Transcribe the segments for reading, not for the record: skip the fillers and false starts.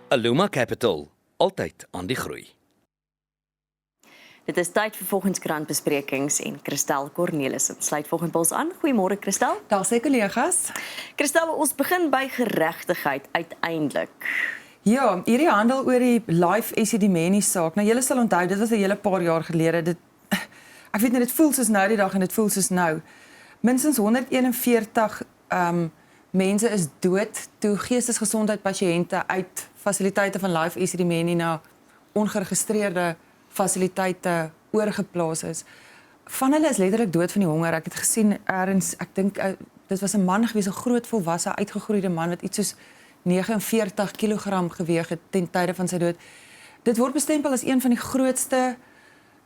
Aluma Capital, altyd aan die groei. Dit is tyd vir volgenskrantbesprekings en Christel Cornelissen sluit volgens ons aan. Goeiemôre Christel. Daar sê kollegas. Christel, ons begin by geregtigheid uiteindelik. Ja, hierdie handel oor die Life Esidimeni saak. Nou julle sal onthou, dit was 'n hele paar jaar gelede. Ek weet nie, dit voel soos nou die dag en dit voel soos nou. Minstens 141 mense is dood toe geestesgesondheidspasiënte uit fasiliteite van Life Esidimeni na ongeregistreerde fasiliteite oorgeplaas is. Van hulle is letterlik dood van die honger. Ek het gesien ergens, ek dink dit was 'n man gewees, 'n groot volwasse uitgegroeide man wat iets soos 49 kg geweeg het ten tye van sy dood. Dit word bestempel as een van die grootste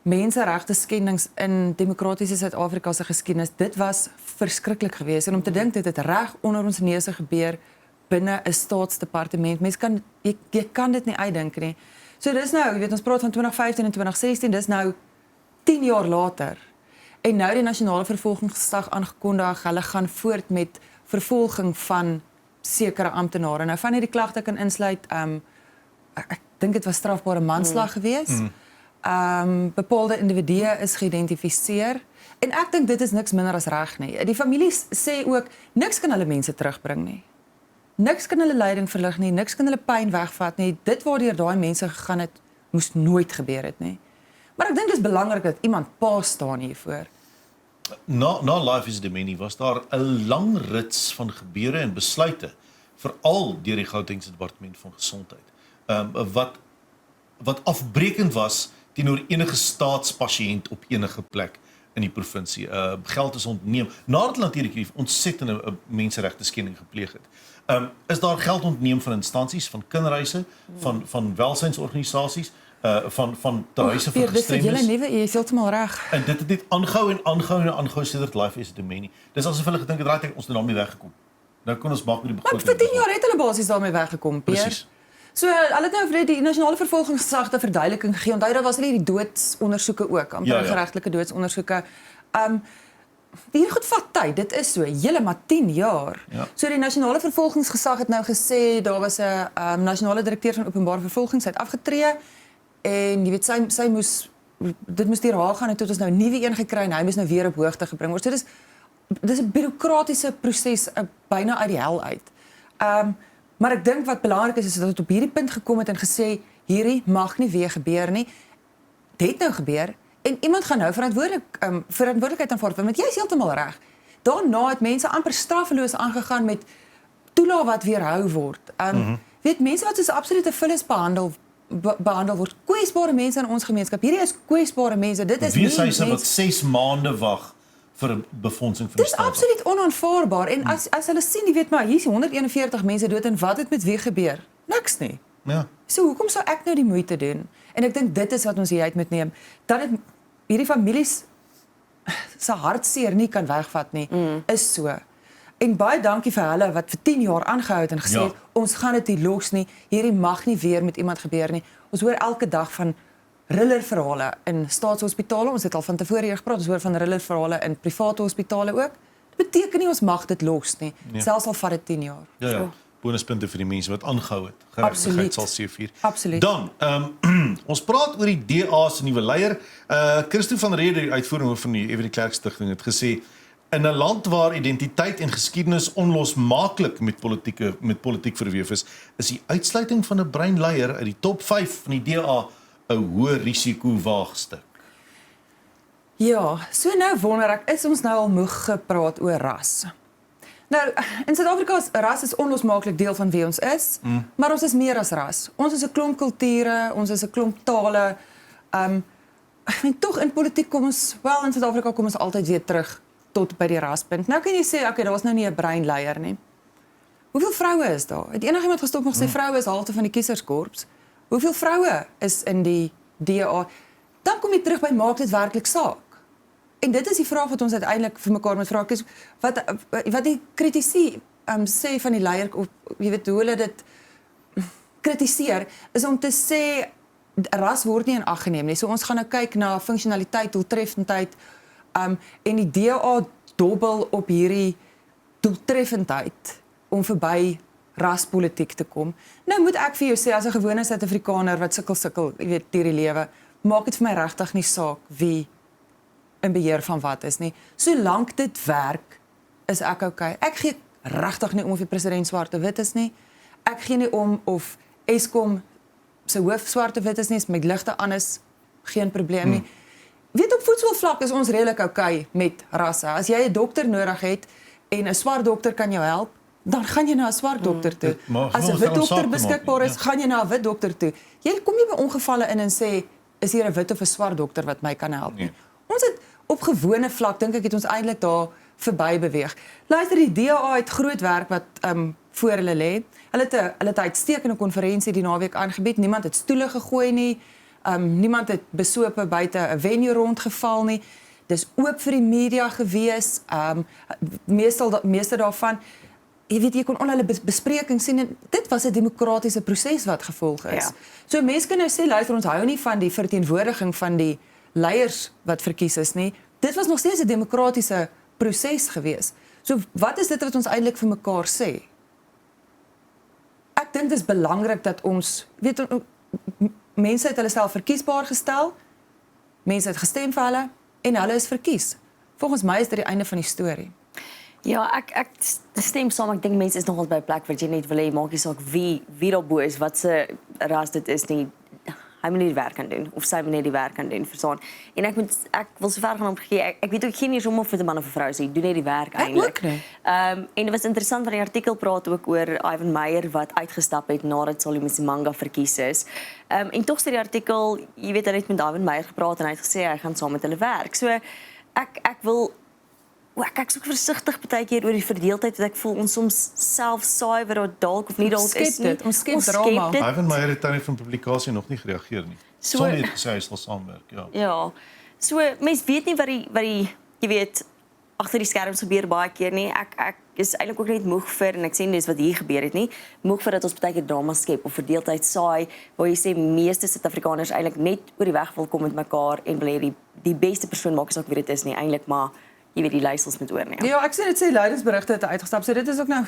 menseregte skendings in demokratiese Suid-Afrika se geskiedenis. Dit was verskriklik geweest en om te dink dit het reg onder ons neuse gebeur binne 'n staatsdepartement. Mense kan jy kan dit nie uitdink nie. So dis nou, jy weet ons praat van 2015 en 2016, dis nou 10 jaar later. En nou die nasionale vervolgingsgesag aangekondig, hulle gaan voort met vervolging van sekere amptenare. Nou van hierdie klagte kan insluit ek dink dit was strafbare manslag geweest. Bepaalde individue is geïdentifiseer en ek dink dit is niks minder as reg nie. Die families sê ook niks kan hulle mense terugbring nie. Niks kan hulle lyding verlig nie, niks kan hulle pyn wegvat nie. Dit waardeur daai mense gegaan het, moes nooit gebeur het nie. Maar ek dink dit is belangrik dat iemand pa staan hiervoor. Na Life Esidimeni was daar 'n lang rits van gebeure en besluite, veral deur die Gautengse Departement van Gesondheid, wat afbreekend was teenoor enige staatspasiënt op enige plek in die provinsie. Geld is ontneem nadat natuurlik hierdie ontsettende menseregte skending gepleeg het. Is daar geld ontneem van instansies, van kinderhuise, van welsynsorganisasies, van tehuise vir gestremdes. Dit is julle nuwe, jy is heeltemal reg. En dit het net aangehou sedert Life Esidimeni. Dis asof hulle gedink het raai ons het daarmee weggekom. Nou kon ons maak met die begroting. Maar vir 10 jaar het hulle basies daarmee weggekom, Pierre. Presies. So hulle het nou vir die nasionale vervolgingsgesag 'n verduideliking gegee. Onthou daar was hulle die doodsondersoeke ook, amper geregtelike doodsondersoeke. Hierdie goed vat tyd, dit is so, maar 10 jaar. Ja. So die nasionale vervolgingsgesag het nou gesê daar was 'n nasionale direkteur van openbare vervolging, sy het afgetree en jy weet sy moes dit moes deur haar gaan en toe het ons nou 'n nuwe een gekry en hy moes nou weer op hoogte gebring word. So dis 'n bureaukratiese proses byna uit die hel uit. Maar ek dink wat belangrik is dat dit op hierdie punt gekom het en gesê hierdie mag nie weer gebeur nie. Dit het nou gebeur en iemand gaan nou verantwoordelikheid aanvaar want jy is heeltemal reg. Daarna het mense amper straffeloos aangegaan met toelaat wat weerhou word. Weet mense wat soos absolute vullis behandel word. Kwesbare mense in ons gemeenskap. Hierdie is kwesbare mense. Dit is nie mense wat 6 maande wag vir 'n befondsing van die staat. Dit is absoluut onaanvaarbaar en as hulle sien, jy weet maar, hier is 141 mense dood en wat het met wie gebeur? Niks nie. Ja. So hoekom sou ek nou die moeite doen? En ek dink dit is wat ons hier uit moet neem. Dat dit hierdie families se hartseer nie kan wegvat nie, is so. En baie dankie vir hulle wat vir 10 jaar aangehou het en gesê het, ons gaan dit nie los nie. Hierdie mag nie weer met iemand gebeur nie. Ons hoor elke dag van rillerverhale in staatshospitale, ons het al van tevore hier gepraat, ons hoor van rillerverhale in private hospitale ook. Dit beteken nie ons mag dit los nie, selfs al vat dit 10 jaar. Ja. Bonuspunte vir die mense wat aangehou het. Geregtigheid sal seëvier. Absoluut. Dan, ons praat oor die DA se nuwe leier. Christo van Rede, die uitvoerende hoof van die Ewe de Klerk Stichting, het gesê in 'n land waar identiteit en geskiedenis onlosmaaklik met politiek verweef is die uitsluiting van 'n breinleier uit die top 5 van die DA 'n hoë risiko waagstuk. Ja, so nou wonder ek, is ons nou al moeg gepraat oor ras? Nou, in Suid-Afrika is ras is onlosmaaklik deel van wie ons is, maar ons is meer as ras. Ons is 'n klomp kulture, ons is 'n klomp tale. En tog in politiek kom ons, in Suid-Afrika kom ons altyd weer terug tot by die raspunt. Nou kan jy sê, okay, daar was nou nie 'n breinleier nie. Hoeveel vroue is daar? Het enigiemand gestop en gesê vroue is halfte van die kieserskorps? Hoeveel vroue is in die DA? Dan kom jy terug by maak dit werklik saak. En dit is die vraag wat ons uiteindelik vir mekaar moet vra. Wat die kritisie sê van die leier, of jy weet hoe hulle dit kritiseer, is om te sê ras word nie in ag geneem nie. So ons gaan nou kyk na funksionaliteit, doeltreffendheid, en die DA dobbel op hierdie doeltreffendheid om verby raspolitiek te kom. Nou moet ek vir jou sê, as 'n gewone Suid-Afrikaner wat sukkel, jy weet, deur die lewe, maak dit vir my regtig nie saak wie in beheer van wat is nie. Solank dit werk, is ek okay. Ek gee regtig nie om of die president swart of wit is nie. Ek gee nie om of Eskom se hoof swart of wit is nie, as met ligte aan is, geen probleem nie. Weet, op voedselvlak is ons redelik okay met rasse. As jy 'n dokter nodig het en 'n swart dokter kan jou help, dan gaan jy na 'n swart dokter toe. As 'n wit dokter beskikbaar is, gaan jy na 'n wit dokter toe. Jy kom nie by ongevalle in en sê, is hier 'n wit of 'n swart dokter wat my kan help nie. Ons het op gewone vlak, dink ek, het ons eintlik daar verby beweeg. Luister, die DA het groot werk wat voor hulle lê. Hulle het 'n uitstekende konferensie die naweek aangebied. Niemand het stoele gegooi nie. Niemand het besope buite 'n venue rondgeval nie. Dis oop vir die media gewees. Meeste daarvan, jy weet, jy kon al hulle besprekings sien en dit was 'n demokratiese proses wat gevolg is. Ja. So mense kan nou sê, luister, ons hou nie van die verteenwoordiging van die leiers wat verkies is nie. Dit was nog steeds 'n demokratiese proses gewees. So wat is dit wat ons eintlik vir mekaar sê? Ek dink dit is belangrik dat ons, weet, mense het hulle self verkiesbaar gestel, mense het gestem vir hulle en hulle is verkies. Volgens my is dit die einde van die storie. Ja, ek stem saam. Ek dink mense is nogal by 'n plek waar jy net wil hê, maak nie saak wie daarbo is, wat se ras dit is nie. Hy moet nie die werk kan doen of sy moet net die werk kan doen, verstaan. En ek wil so ver gaan om te gee. Ek weet ook geen eens om of dit 'n man of 'n vrou is, doen net die werk eintlik. En dit was interessant want die artikel praat ook oor Ivan Meyer wat uitgestap het nadat Solly Msimanga verkies is. En tog sê die artikel, jy weet, hy het met Ivan Meyer gepraat en hy het gesê hy gaan saam met hulle werk. So ek wil ek soek versigtig partykeer oor die verdeeldheid wat ek voel ons soms self saai wat daar dalk of nie dalk is nie. Ons skep drama. Ivan Meyer het dan van publikasie nog nie gereageer nie. Solly het gesê hy sal saamwerk, ja. Ja. So mense weet nie wat die jy weet agter die skerms gebeur baie keer nie. Ek is eintlik ook net moeg vir en ek sê nie dis wat hier gebeur het nie. Moeg vir dat ons partykeer drama skep of verdeeldheid saai waar jy sê meeste Suid-Afrikaners eintlik net oor die weg wil kom met mekaar en wil hê die beste persoon maak asook wie dit is nie eintlik maar jy weet die leiersels met oorneem. Ja, ek sê dit sê leidersberigte het uitgestap. So dit is ook nou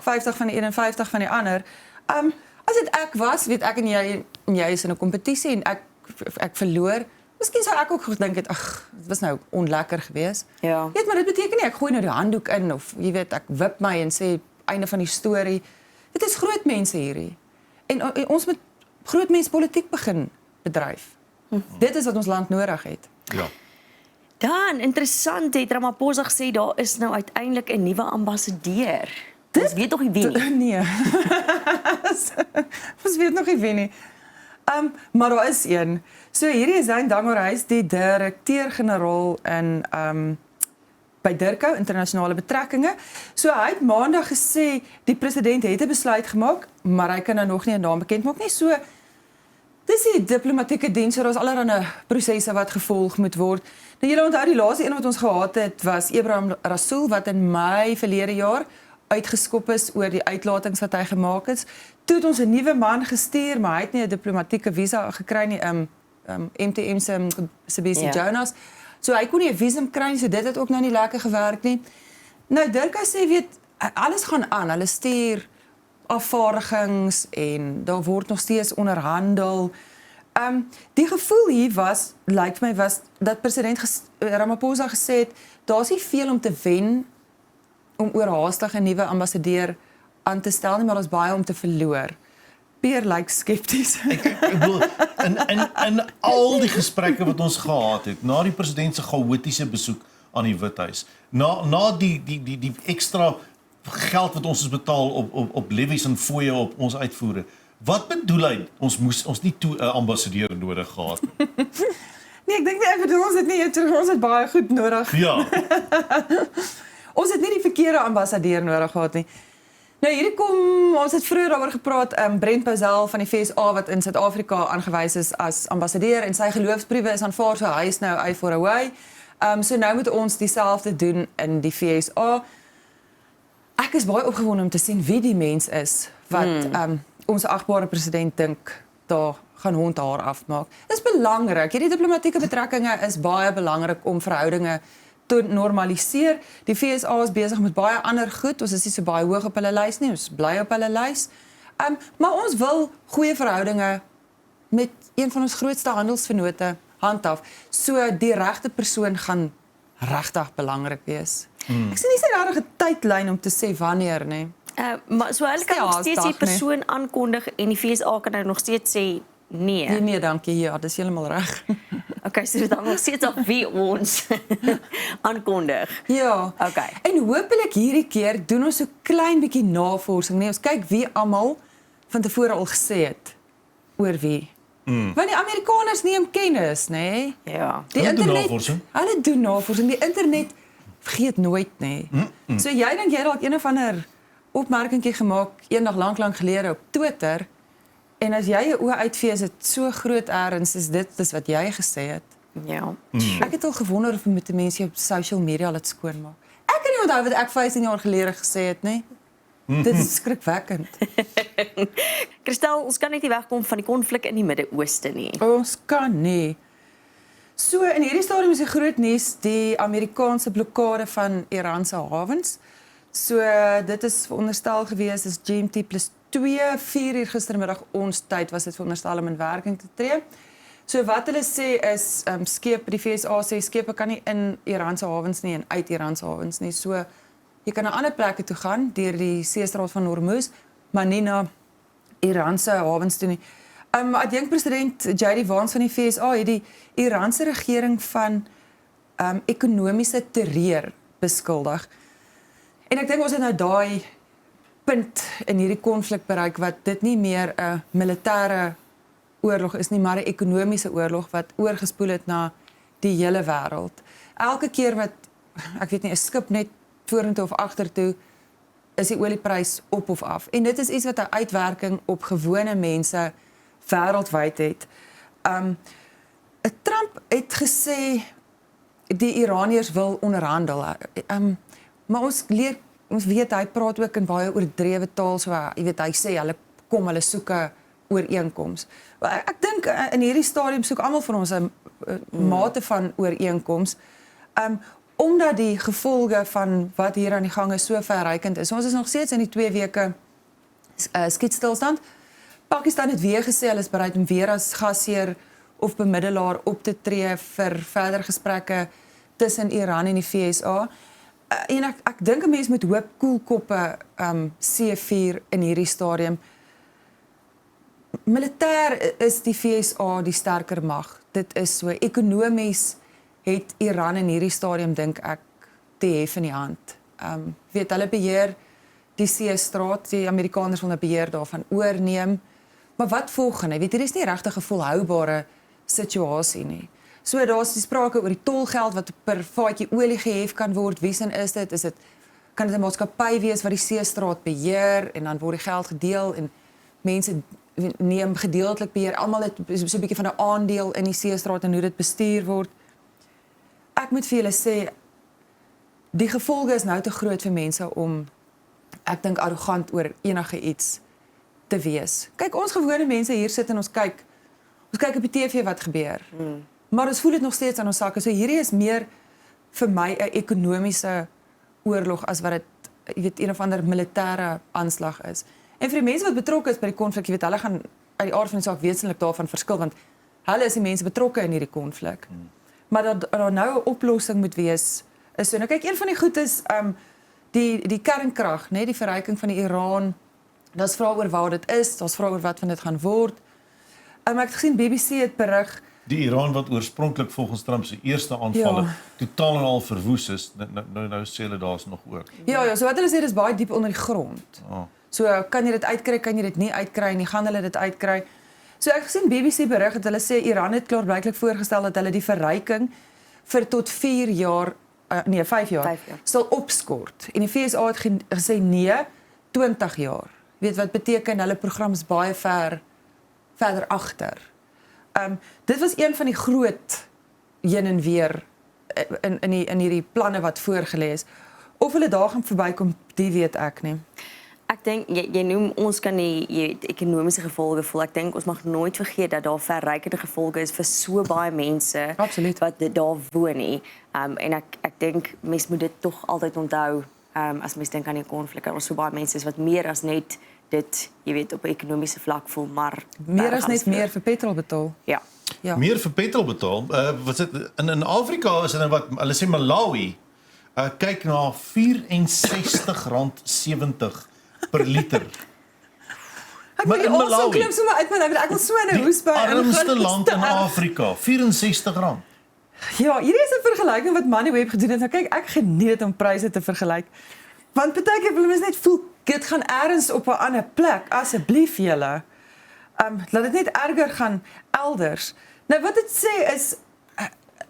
50 van die een en 50 van die ander. As dit ek was, weet ek en jy is in 'n kompetisie en ek verloor. Miskien sou ek ook gedink het, ag, dit was nou onlekker geweest. Ja. Weet maar dit beteken nie ek gooi nou die handdoek in of jy weet ek wip my en sê einde van die storie. Dit is groot mense hierdie. En ons moet groot mens politiek begin bedryf. Dit is wat ons land nodig het. Ja. Dan interessant het Ramaphosa gesê daar is nou uiteindelik 'n nuwe ambassadeur. Dis weet nog nie wie nie. Nee. Ons weet nog nie wie nie. Maar daar is een. So hierdie is Hein Dangor, hy is die direkteur-generaal in by Dirko internasionale betrekkinge. So hy het maandag gesê die president het 'n besluit gemaak, maar hy kan nou nog nie 'n naam bekend maak nie. So dis die diplomatieke diens, so daar's allerlei prosesse wat gevolg moet word. Nou julle onthou die laaste een wat ons gehad het was Ebrahim Rasool wat in Mei verlede jaar uitgeskop is oor die uitlatings wat hy gemaak het. Toe het ons 'n nuwe man gestuur, maar hy het nie 'n diplomatieke visa gekry nie, MTM se BC Jonas. So hy kon nie 'n visum kry nie, so dit het ook nou nie lekker gewerk nie. Nou Dirk sê weet alles gaan aan. Hulle stuur afvaardigings en daar word nog steeds onderhandel. Die gevoel hier was, lyk my, was dat president Ramaphosa gesê het, daar's nie veel om te wen om oorhaastig 'n nuwe ambassadeur aan te stel nie, maar daar's baie om te verloor. Peer lyk skepties. Ek bedoel in al die gesprekke wat ons gehad het na die president se chaotiese besoek aan die Withuis, na die ekstra geld wat ons betaal op levies en fooie op ons uitvoere. Wat bedoel hy? Ons nie toe 'n ambassadeur nodig gehad nie. Nee, ek dink nie ek bedoel ons het baie goed nodig. Ja. Ons het nie die verkeerde ambassadeur nodig gehad nie. Nou hierdie kom, ons het vroeër daaroor gepraat, Brent Pazel van die FSA wat in Suid-Afrika aangewys is as ambassadeur en sy geloofsbriewe is aanvaar, so hy is nou uit for away. So nou moet ons dieselfde doen in die FSA. Ek is baie opgewonde om te sien wie die mens is wat ons agbare president dink daar gaan hond haar afmaak. Dit is belangrik. Hierdie diplomatieke betrekkinge is baie belangrik om verhoudinge te normaliseer. Die FSA is besig met baie ander goed. Ons is nie so baie hoog op hulle lys nie. Ons bly op hulle lys. Maar ons wil goeie verhoudinge met een van ons grootste handelsvennote handhaaf. So die regte persoon gaan regtig belangrik wees. Ek sien nie sy regtig 'n tydlyn om te sê wanneer nie. Maar so hulle kan Ja, nog steeds die dag, nee. persoon aankondig en die FSA kan nou nog steeds sê nee. Nee, dankie. Ja, dis heeltemal reg. Okay, so dit hang nog steeds af wie ons aankondig. Ja. Okay. En hopelik hierdie keer doen ons so klein bietjie navorsing, nee, ons kyk wie almal van tevore al gesê het oor wie. Want die Amerikaners neem kennis, nê? Ja. Die Hulle doen internet, navorsing. Hulle doen navorsing. Die internet vergeet nooit, nê. So jy dink jy dalk een of ander opmerkingkie gemaak eendag lank gelede op Twitter en as jy jou oë uitvee is dit so groot erns is dit dis wat jy gesê het. Ja. Ek het al gewonder of met die mense op social media laat skoonmaak. Ek kan nie onthou wat ek 15 jaar gelede gesê het, nê. Dit is skrikwekkend. Christel, ons kan net nie wegkom van die konflik in die Midde-Ooste nie. Ons kan nie. So in hierdie stadium is die groot nuus die Amerikaanse blokkade van Iran se hawens. So dit is veronderstel gewees is GMT +2, 4 uur gistermiddag ons tyd was dit veronderstel om in werking te tree. So wat hulle sê is skepe, die FSA sê skepe kan nie in Iran se hawens nie en uit Iran se hawens nie. So jy kan na ander plekke toe gaan deur die seestraat van Hormuz, maar nie na Iran se hawens toe nie. Adjunkpresident J.D. Vance van die FSA het die Iranse regering van ekonomiese terreur beskuldig. En ek dink ons het nou daai punt in hierdie konflik bereik wat dit nie meer 'n militêre oorlog is nie, maar 'n ekonomiese oorlog wat oorgespoel het na die hele wêreld. Elke keer wat ek weet nie 'n skip net vorentoe of agtertoe is die olieprys op of af. En dit is iets wat 'n uitwerking op gewone mense wêreldwyd het. Trump het gesê die Iraniërs wil onderhandel. Maar ons weet hy praat ook in baie oordrewe taal, so jy weet hy sê hulle soek 'n ooreenkoms. Ek dink in hierdie stadium soek almal van ons 'n mate van ooreenkoms. Omdat die gevolge van wat hier aan die gang is so verrykend is. Ons is nog steeds in die 2 weke skietstilstand. Pakistan het weer gesê hulle is bereid om weer as gasheer of bemiddelaar op te tree vir verder gesprekke tussen Iran en die FSA. En ek dink 'n mens moet hoop koelkoppe C4 in hierdie stadium. Militêr is die FSA die sterker mag. Dit is so ekonomies het Iran in hierdie stadium dink ek die hef in die hand. Weet hulle beheer die seestraat, die Amerikaners wil nou beheer daarvan oorneem. Maar wat volgende? Weet hier is nie regtig 'n volhoubare situasie nie. So daar's die sprake oor die tolgeld wat per vaatjie olie gehef kan word. Wiesen is dit? Kan dit 'n maatskappy wees wat die seestraat beheer en dan word die geld gedeel en mense neem gedeeltelik beheer. Almal het so 'n bietjie van 'n aandeel in die seestraat en hoe dit bestuur word. Ek moet vir julle sê die gevolge is nou te groot vir mense om ek dink arrogant oor enige iets te wees. Kyk, ons gewone mense hier sit en ons kyk op die TV wat gebeur. Maar ons voel dit nog steeds aan ons sakke. So hierdie is meer vir my 'n ekonomiese oorlog as wat dit jy weet een of ander militêre aanslag is. En vir die mense wat betrokke is by die konflik, jy weet hulle gaan uit die aard van die saak wesentlik daarvan verskil want hulle is die mense betrokke in hierdie konflik. Maar dat daar nou 'n oplossing moet wees is so. Nou kyk, een van die goed is die kernkrag, né, die verryking van die Iran. Daar's vrae oor waar dit is, daar's vrae oor wat van dit gaan word. Ek het gesien BBC het berig Die Iran wat oorspronklik volgens Trump se eerste aanvalle totaal en al verwoes is, nou sê hulle daar's nog ook. Ja, so wat hulle sê dis baie diep onder die grond. So kan jy dit uitkry, kan jy dit nie uitkry nie, gaan hulle dit uitkry. So ek het gesien BBC berig dat hulle sê Iran het klaarblyklik voorgestel dat hulle die verryking vir tot 5 jaar sal opskort. En die FSA het gesê nee, 20 jaar. Weet wat beteken hulle program is baie verder agter. Dit was een van die groot heen en weer in hierdie planne wat voorgelê is. Of hulle daar gaan verbykom, die weet ek nie. Ek dink jy noem ons kan die ekonomiese gevolge voel. Ek dink ons mag nooit vergeet dat daar verrykende gevolge is vir so baie mense Absoluut. wat daar woon nie. En ek dink mense moet dit tog altyd onthou as mens dink aan die konflik. Daar is so baie mense is wat meer as net dit, jy weet, op 'n ekonomiese vlak voel, maar Meer as net meer vir petrol betaal. Ja. Ja. Meer vir petrol betaal. Wat is dit in Afrika is dit wat hulle sê Malawi kyk na R64.70 per liter. Ek Maar moet in die asem Malawi, klim sommer uit my lyf. Ek wil so in 'n hoes by armste land in Afrika, R64. Ja, hierdie is 'n vergelyking wat Moneyweb gedoen het. Nou kyk, ek geniet dit om pryse te vergelyk. Want partykeer wil mense net voel dit gaan eers op 'n ander plek. Asseblief julle. Laat dit net erger gaan elders. Nou wat dit sê is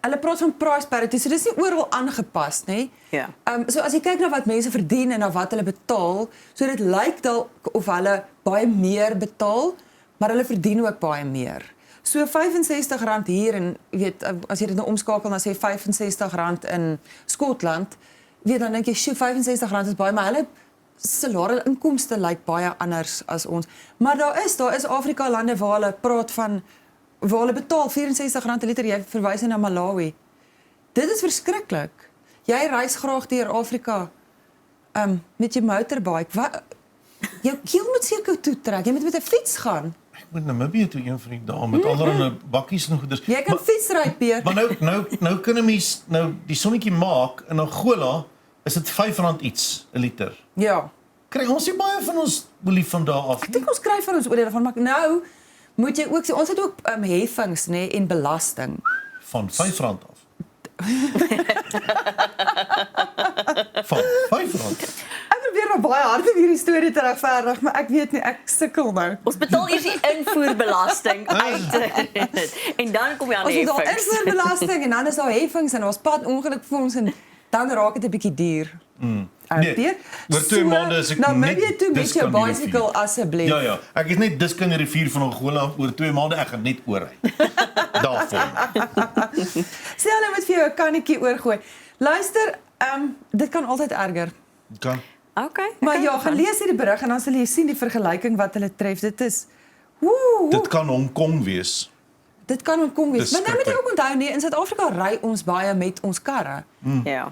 hulle praat van price parity, so dis nie oral aangepas nie. Ja. So as jy kyk na wat mense verdien en na wat hulle betaal, so dit lyk dalk of hulle baie meer betaal, maar hulle verdien ook baie meer. So R65 hier en weet as jy dit nou omskakel na sê R65 in Skotland, weet dan dink jy, "Sjoe, R65 is baie, maar hulle salaris inkomste lyk baie anders as ons." Maar daar is Afrika lande waar hulle praat van waar hulle betaal R64 'n liter. Jy verwys na Malawi. Dit is verskriklik. Jy reis graag deur Afrika met jou motorbike. Jou keel moet seker toe trek. Jy moet met 'n fiets gaan. Ek moet Namibië toe een van die dae met allerlei bakkies en goeders. Jy kan fietsry, Peer. Maar nou kan 'n mens nou die sonnetjie maak in Angola is dit R5 iets 'n liter. Ja. Kry ons nie baie van ons olie van daar af Ek nie. dink ons kry van ons oordeel van, maar nou moet jy ook sê ons het ook heffings, nê, en belasting. Van R5 af. Van R5. Ek probeer maar baie hard om hierdie storie te regverdig, maar ek weet nie, ek sukkel nou. Ons betaal eers die invoerbelasting uit. En dan kom jy aan Ons die het daar heffings. invoerbelasting en dan is daar heffings en ons pad ongelukfonds en dan raak dit 'n bietjie duur. Nee, oor 2 maande is ek nou, net maybe toe met dis jou kan die bicycle rivier. asseblief. Ja, ek is net dis kan die rivier van Angola oor 2 maande ek gaan net oorry. Daarvoor. Sê hulle moet vir jou 'n kannetjie oorgooi. Luister, dit kan altyd erger. Kan. Okay. Maar okay, ja, gaan lees hierdie berig en dan sal jy sien die vergelyking wat hulle tref. Dit is Dit kan Hong Kong wees. dit kan onkom wees. Dis Maar nou moet jy skrikkelik. ook onthou nee, in Suid-Afrika ry ons baie met ons karre. Ja.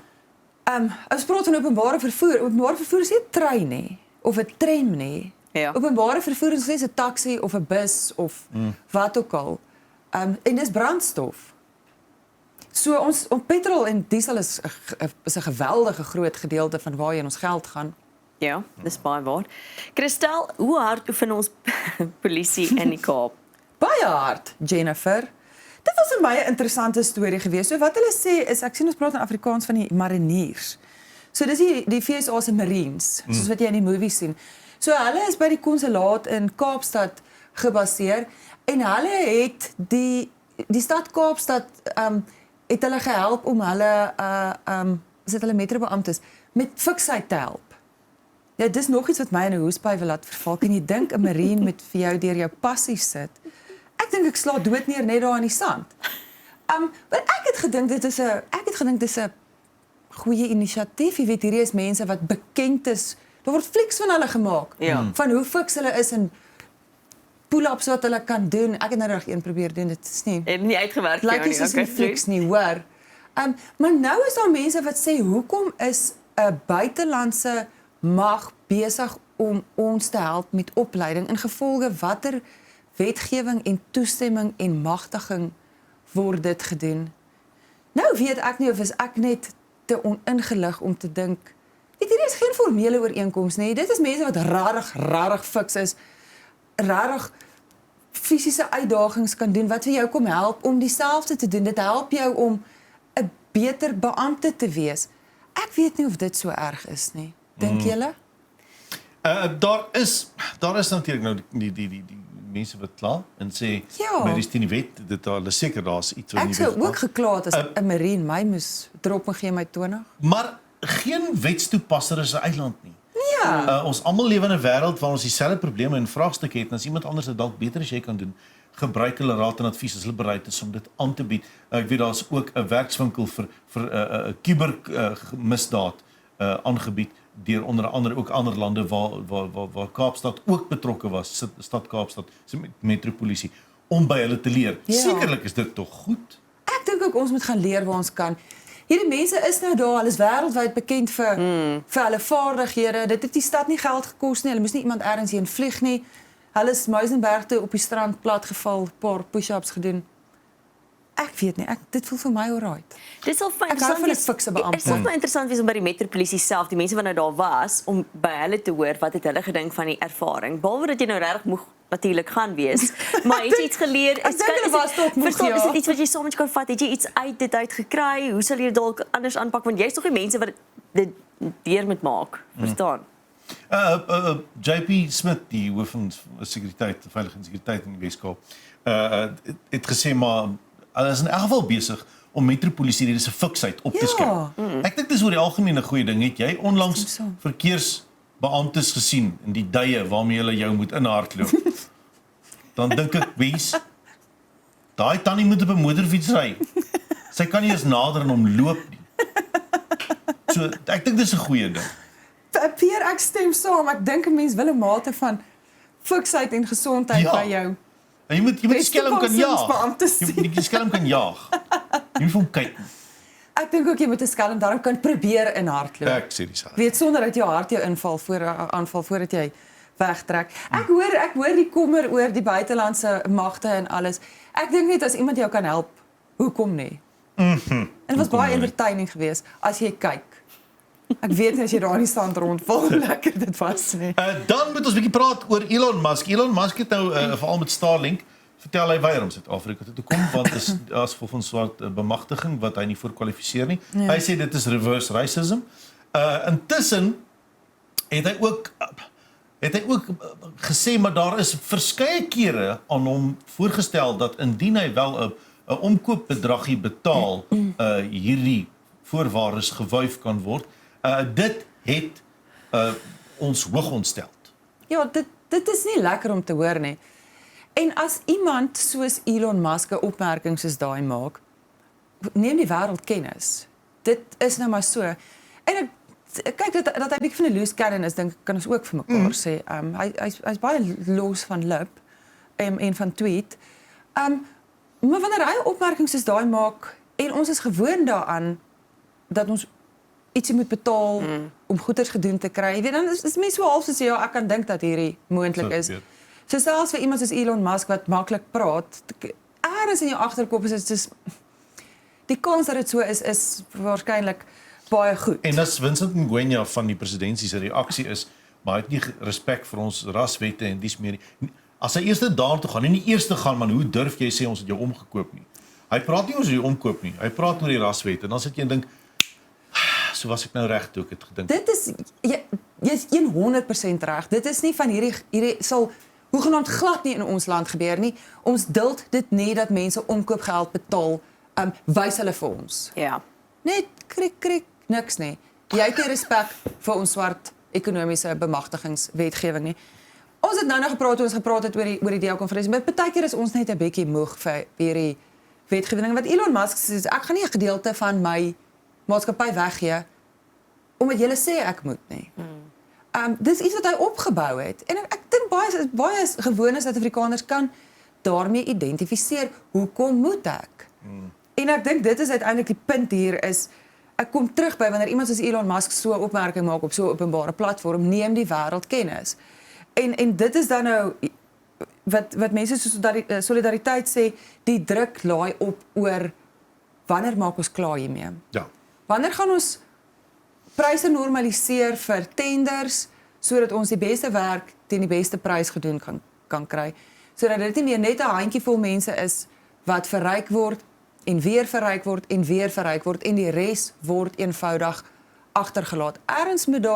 As praat van openbare vervoer. Openbare vervoer is nie 'n trein nie of 'n tram nie. Ja. Openbare vervoer is soos 'n taxi of 'n bus of wat ook al. En dis brandstof. So ons petrol en diesel is 'n geweldige groot gedeelte van waarheen ons geld gaan. Ja, dis baie waar. Christel, hoe hard oefen ons polisie in die Kaap? Baie hard, Jennifer. Dit was vir my 'n interessante storie geweest. So wat hulle sê is ek sien ons praat in Afrikaans van die mariniers. So dis die FSA se Marines, soos wat jy in die movie sien. So hulle is by die konsulaat in Kaapstad gebaseer en hulle het die stad Kaapstad het hulle gehelp om hulle is dit hulle metrobeamptes met fiksheid te help. Ja, dis nog iets wat my in 'n hoespy wil laat verval. Kan jy dink 'n marine met vir jou deur jou passie sit? Ek dink ek sla dood neer net daar in die sand. Maar ek het gedink dis 'n goeie inisiatief. Jy weet hierdie is mense wat bekend is. Daar word flieks van hulle gemaak. Ja. Van hoe fiks hulle is en pull-ups wat hulle kan doen. Ek het nou reg een probeer doen. Dit is nie Het nie uitgewerk lyk nie soos 'n flieks nie, hoor. Maar nou is daar mense wat sê hoekom is 'n buitelandse mag besig om ons te help met opleiding in gevolge watter wetgewing en toestemming en magtiging word dit gedoen. Nou weet ek nie of is ek net te oningelig om te dink, weet hier is geen formele ooreenkoms nie. Dit is mense wat rarig fiks is, rarig fisiese uitdagings kan doen wat vir jou kom help om dieselfde te doen. Dit help jou om 'n beter beampte te wees. Ek weet nie of dit so erg is nie. Dink julle? Daar is natuurlik nou die mense wat kla en sê Ja. maar dis die wet dit daar is seker daar's iets wat Ek nie sou wet- ook gekla het as 'n marine my moes drop en gee my 20. Maar geen wetstoepasser is 'n eiland nie. Ja. Ons almal lewe in 'n wêreld waar ons dieselfde probleme en vraagstukke het en as iemand anders dit dalk beter as jy kan doen, gebruik hulle raad en advies as hulle bereid is om dit aan te bied. Ek weet daar's ook 'n werkswinkel vir 'n kubermisdaad aangebied deur onder andere ook ander lande waar Kaapstad ook betrokke was, stad Kaapstad, se metropolisie, om by hulle te leer. Ja. Sekerlik is dit tog goed. Ek dink ook ons moet gaan leer waar ons kan. Hierdie mense is nou daar, hulle is wêreldwyd bekend vir hulle vaardighede. Dit het die stad nie geld gekos nie. Hulle moes nie iemand ergens heen vlieg nie. Hulle is Muizenberg toe op die strand platgeval, paar push-ups gedoen. Ek weet nie, dit voel vir my alright. Dit sal vir Ek hou van 'n fikse beampte. Dit sal vir interessant wees om by die metropolisie self, die mense wat nou daar was, om by hulle te hoor wat het hulle gedink van die ervaring. Behalwe dat jy nou regtig moeg natuurlik gaan wees, maar het jy iets geleer? Ek dink hulle was tot moeg, verstaan, ja. Is dit iets wat jy saam met jou kan vat? Het jy iets uit dit uit gekry? Hoe sal jy dit dalk anders aanpak? Want jy's tog die mense wat dit deur moet maak, verstaan? JP Smith, die hoof van sekuriteit, veiligheid en sekuriteit in die Weskaap, het gesê maar hulle is in elk geval besig om metropolisie se fiksheid op te skep. Ek dink dis oor die algemeen 'n goeie ding. Het jy onlangs verkeersbeamptes gesien in die duie waarmee hulle jou moet inhardloop? Dan dink ek, wees, daai tannie moet op 'n motorfiets ry. Sy kan nie eens nader aan hom loop nie. So ek dink dis 'n goeie ding. Pierre, ek stem saam. Ek dink 'n mens wil 'n mate van fiksheid en gesondheid by jou. En jy moet die skelm kan jaag. Beamptes Jy moet die skelm kan jaag. Jy moet vir hom kyk. Ek dink ook jy moet 'n skelm daarom kan probeer inhardloop. Ek sê dieselfde. Weet sonder dat jou hart jou aanval voordat jy wegtrek. Ek hoor die kommer oor die buitelandse magte en alles. Ek dink net as iemand jou kan help, hoekom nie? En dit was baie entertaining geweest as jy kyk. Ek weet nie as jy daar in die stand rondval hoe lekker dit was nie. Dan moet ons 'n bietjie praat oor Elon Musk. Elon Musk het nou veral met Starlink vertel hy weier om Suid-Afrika toe te kom want is as gevolg van swart bemagtiging wat hy nie voor kwalifiseer nie. Ja. Hy sê dit is reverse racism. Intussen het hy ook gesê maar daar is verskeie kere aan hom voorgestel dat indien hy wel 'n omkoopbedragie betaal, hierdie voorwaardes gewuif kan word. Dit het ons hoog ontstel. Ja, dit is nie lekker om te hoor nie. En as iemand soos Elon Musk 'n opmerking soos daai maak, neem die wêreld kennis. Dit is nou maar so. En ek kyk dat hy bietjie van 'n loose cannon is, dink kan ons ook vir mekaar sê. Hy's baie los van lip en van tweet. Maar wanneer hy opmerkings soos daai maak en ons is gewoond daaraan dat ons ietsie moet betaal om goeders gedoen te kry, weet dan is mense so half soos ja, ek kan dink dat hierdie moontlik is. So selfs vir iemand soos Elon Musk wat maklik praat, ergens in jou agterkop is dit die kans dat dit so is waarskynlik baie goed. En as Vincent Ngwenya van die presidentsie se reaksie is, maar hy het nie respek vir ons raswette en dies meer nie. As hy eers daartoe gaan, nie eerste gaan man, hoe durf jy sê ons het jou omgekoop nie? Hy praat nie oor die omkoop nie. Hy praat oor die raswette en dan sit jy en dink so was ek nou reg toe ek het gedink. Dit is jy's 100% reg. Dit is nie van hierdie sal hoegenaamd glad nie in ons land gebeur nie. Ons duld dit nie dat mense omkoopgeld betaal, wys hulle vir ons. Ja. Net krik niks nie. Jy het nie respek vir ons swart ekonomiese bemagtigingswetgewing nie. Ons het nou nog gepraat het oor die DEA-konferensie, maar partykeer is ons net 'n bietjie moeg vir hierdie wetgewing wat Elon Musk sê, ek gaan nie 'n gedeelte van my maatskappy weggee omdat julle sê ek moet nie. Dis iets wat hy opgebou het en ek dink baie gewone Suid-Afrikaners kan daarmee identifiseer. Hoekom moet ek? En ek dink dit is uiteindelik die punt hier is ek kom terug by wanneer iemand soos Elon Musk so 'n opmerking maak op so 'n openbare platform, neem die wêreld kennis. En dit is dan nou wat mense soos solidariteit sê, die druk laai op oor wanneer maak ons klaar hiermee? Ja. Wanneer gaan ons pryse normaliseer vir tenders sodat ons die beste werk teen die beste prys gedoen kan kry, sodat dit nie meer net 'n handjievol mense is wat verryk word en weer verryk word en weer verryk word en die res word eenvoudig agtergelaat. Ergens moet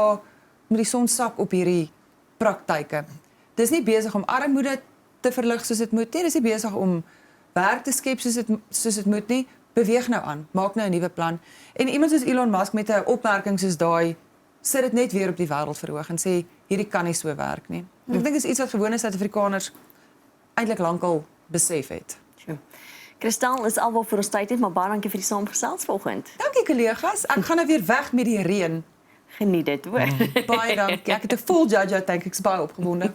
die son sak op hierdie praktyke. Dis nie besig om armoede te verlig soos dit moet nie, dis nie besig om werk te skep soos dit moet nie. Beweeg nou aan, maak nou 'n nuwe plan. En iemand soos Elon Musk met 'n opmerking soos daai, sit dit net weer op die wêreld verhoog en sê hierdie kan nie so werk nie. Ek dink dis iets wat gewone Suid-Afrikaners eintlik lankal besef het. Kristal is alwaar vir ons tyd het, maar baie dankie vir die saamgesels vanoggend. Dankie kollegas, ek gaan nou weer weg met die reën. Geniet dit, hoor. Baie dankie. Ek het 'n full Jojo tank, ek's baie opgewonde.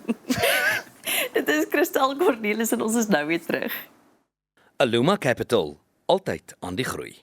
Dit is Christel Cornelis en ons is nou weer terug. Aluma Capital, altyd aan die groei.